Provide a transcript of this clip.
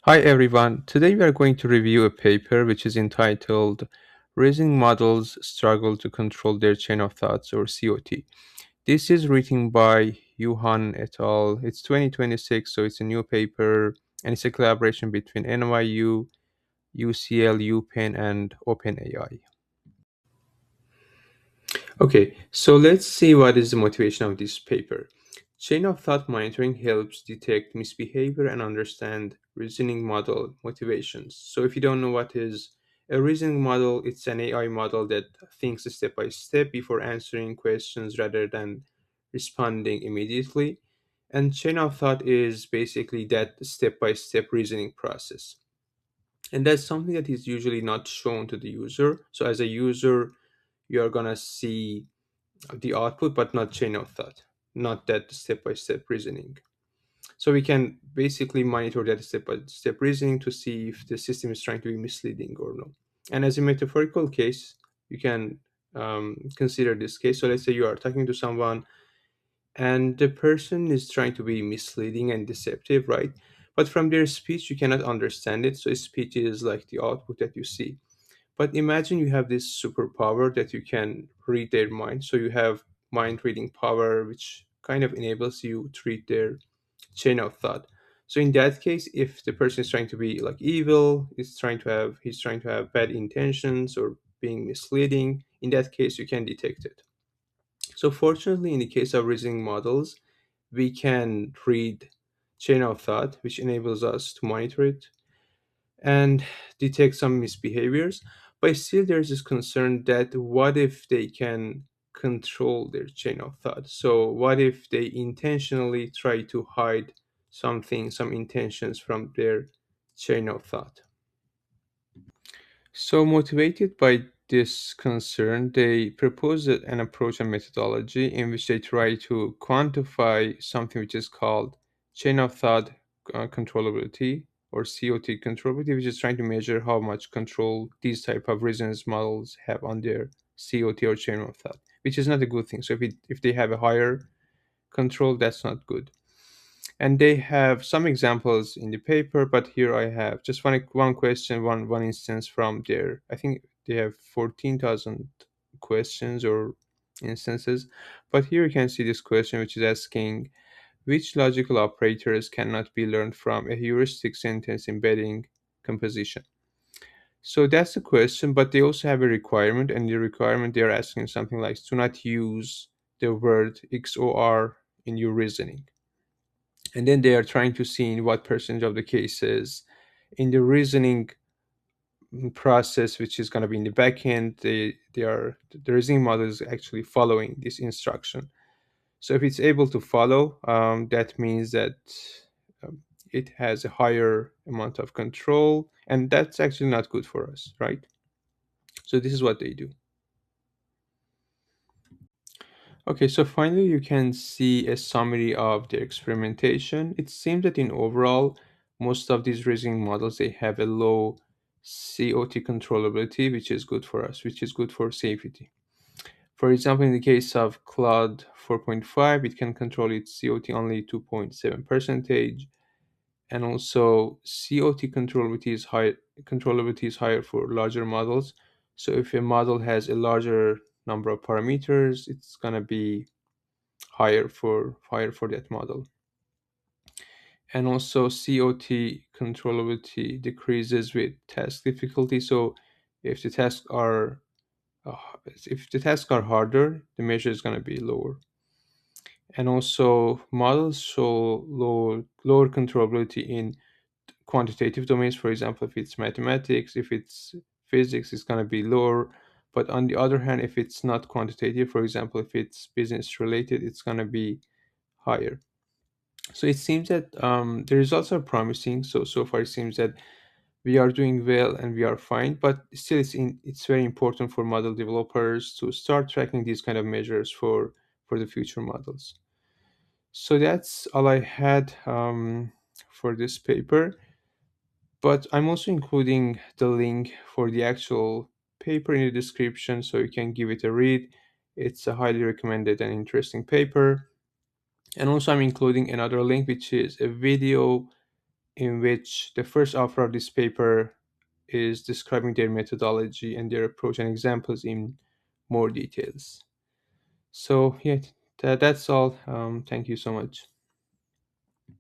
Hi everyone. Today we are going to review a paper which is entitled Reasoning Models Struggle to Control Their Chain of Thoughts or COT. This is written by Yuhan et al. It's 2026, so it's a new paper and it's a collaboration between NYU, UCL, UPenn, and OpenAI. Okay, so let's see what is the motivation of this paper. Chain of thought monitoring helps detect misbehavior and understand reasoning model motivations. So if you don't know what is a reasoning model, it's an AI model that thinks step by step before answering questions rather than responding immediately. And chain of thought is basically that step by step reasoning process. And that's something that is usually not shown to the user. So as a user, you're gonna see the output, but not chain of thought, not that step by step reasoning. So we can basically monitor that step by step reasoning to see if the system is trying to be misleading or no. And as a metaphorical case, you can consider this case. So let's say you are talking to someone and the person is trying to be misleading and deceptive, right? But from their speech, you cannot understand it. So speech is like the output that you see. But imagine you have this superpower that you can read their mind. So you have mind reading power, which kind of enables you to read their chain of thought. So in that case, if the person is trying to be like evil, he's trying to have bad intentions or being misleading, in that case you can detect it. So fortunately, in the case of reasoning models, we can read chain of thought, which enables us to monitor it and detect some misbehaviors. But still, there's this concern that what if they can control their chain of thought? So, what if they intentionally try to hide something, some intentions from their chain of thought? So, motivated by this concern, they proposed an approach and methodology in which they try to quantify something which is called chain of thought controllability or COT controllability, which is trying to measure how much control these type of resonance models have on their COT or chain of thought, which is not a good thing. So if they have a higher control, that's not good. And they have some examples in the paper, but here I have just one question, one instance from there. I think they have 14,000 questions or instances, but here you can see this question which is asking which logical operators cannot be learned from a heuristic sentence embedding composition. So that's the question, but they also have a requirement, and the requirement they're asking something like do not use the word XOR in your reasoning. And then they are trying to see in what percentage of the cases in the reasoning process, which is going to be in the back end, the reasoning model is actually following this instruction. So if it's able to follow, that means that um, it has a higher amount of control, and that's actually not good for us, right? So this is what they do. Okay, so finally you can see a summary of their experimentation. It seems that in overall, most of these reasoning models, they have a low COT controllability, which is good for us, which is good for safety. For example, in the case of Claude 4.5, it can control its COT only 2.7 percentage, and also COT controllability is higher for larger models. So if a model has a larger number of parameters, it's gonna be higher for that model. And also COT controllability decreases with task difficulty. So if the tasks are uh, if the tasks are harder, the measure is going to be lower. And also models show lower controllability in quantitative domains. For example, if it's mathematics, if it's physics, it's going to be lower. But on the other hand, if it's not quantitative, for example, if it's business related, it's going to be higher. So it seems that the results are promising. So far it seems that we are doing well and we are fine. But still, it's very important for model developers to start tracking these kind of measures for the future models. So that's all I had for this paper. But I'm also including the link for the actual paper in the description, so you can give it a read. It's a highly recommended and interesting paper. And also, I'm including another link, which is a video in which the first author of this paper is describing their methodology and their approach and examples in more details. So yeah, that's all. Thank you so much.